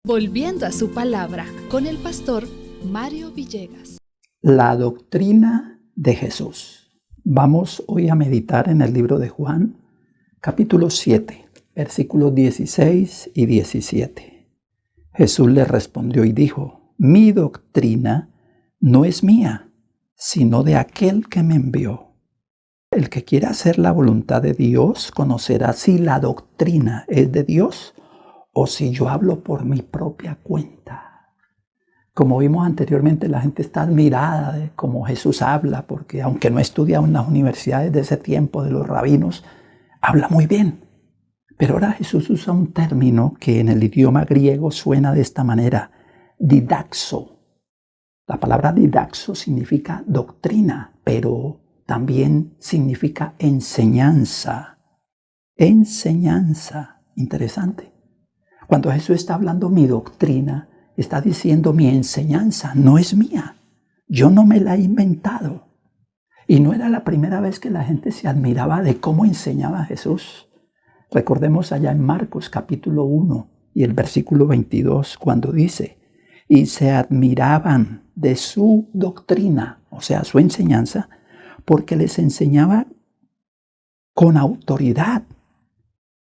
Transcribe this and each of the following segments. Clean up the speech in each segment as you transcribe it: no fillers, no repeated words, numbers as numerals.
Volviendo a su palabra con el pastor Mario Villegas. La doctrina de Jesús. Vamos hoy a meditar en el libro de Juan, capítulo 7, versículos 16 y 17. Jesús le respondió y dijo: mi doctrina no es mía, sino de aquel que me envió. El que quiera hacer la voluntad de Dios conocerá si la doctrina es de Dios o si yo hablo por mi propia cuenta. Como vimos anteriormente, la gente está admirada de cómo Jesús habla, porque aunque no estudia en las universidades de ese tiempo, de los rabinos, habla muy bien. Pero ahora Jesús usa un término que en el idioma griego suena de esta manera: didaxo. La palabra didaxo significa doctrina, pero también significa enseñanza. Enseñanza. Interesante. Cuando Jesús está hablando mi doctrina, está diciendo mi enseñanza no es mía. Yo no me la he inventado. Y no era la primera vez que la gente se admiraba de cómo enseñaba Jesús. Recordemos allá en Marcos capítulo 1 y el versículo 22 cuando dice: y se admiraban de su doctrina, o sea, su enseñanza, porque les enseñaba con autoridad,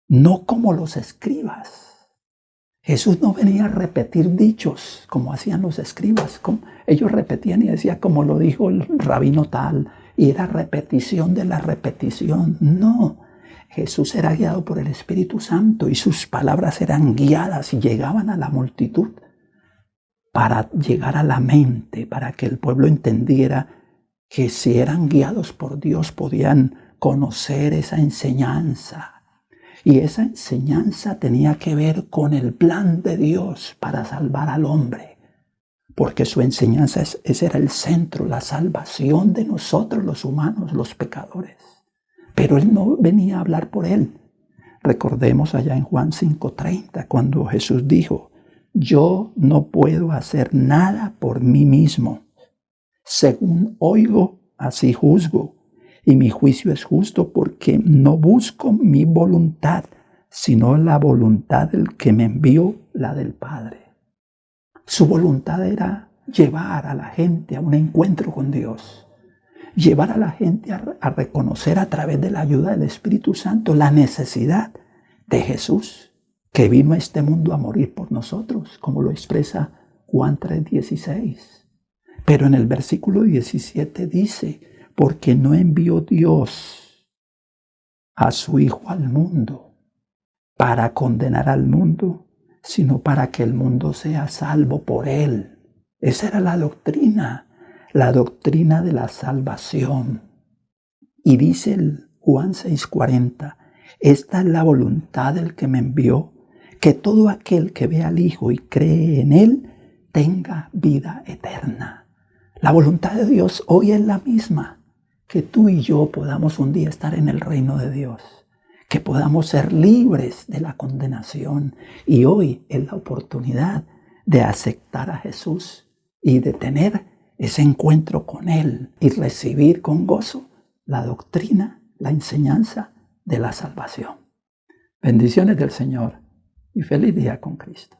no como los escribas. Jesús no venía a repetir dichos como hacían los escribas. Ellos repetían y decían como lo dijo el rabino tal, y era repetición de la repetición. No, Jesús era guiado por el Espíritu Santo y sus palabras eran guiadas y llegaban a la multitud para llegar a la mente, para que el pueblo entendiera que si eran guiados por Dios podían conocer esa enseñanza. Y esa enseñanza tenía que ver con el plan de Dios para salvar al hombre. Porque su enseñanza, ese era el centro, la salvación de nosotros los humanos, los pecadores. Pero Él no venía a hablar por Él. Recordemos allá en Juan 5:30, cuando Jesús dijo: yo no puedo hacer nada por mí mismo. Según oigo, así juzgo. Y mi juicio es justo porque no busco mi voluntad, sino la voluntad del que me envió, la del Padre. Su voluntad era llevar a la gente a un encuentro con Dios. Llevar a la gente a reconocer a través de la ayuda del Espíritu Santo la necesidad de Jesús, que vino a este mundo a morir por nosotros, como lo expresa Juan 3:16. Pero en el versículo 17 dice: porque no envió Dios a su Hijo al mundo para condenar al mundo, sino para que el mundo sea salvo por Él. Esa era la doctrina de la salvación. Y dice el Juan 6:40, esta es la voluntad del que me envió, que todo aquel que ve al Hijo y cree en Él tenga vida eterna. La voluntad de Dios hoy es la misma. Que tú y yo podamos un día estar en el reino de Dios, que podamos ser libres de la condenación. Y hoy es la oportunidad de aceptar a Jesús y de tener ese encuentro con Él y recibir con gozo la doctrina, la enseñanza de la salvación. Bendiciones del Señor y feliz día con Cristo.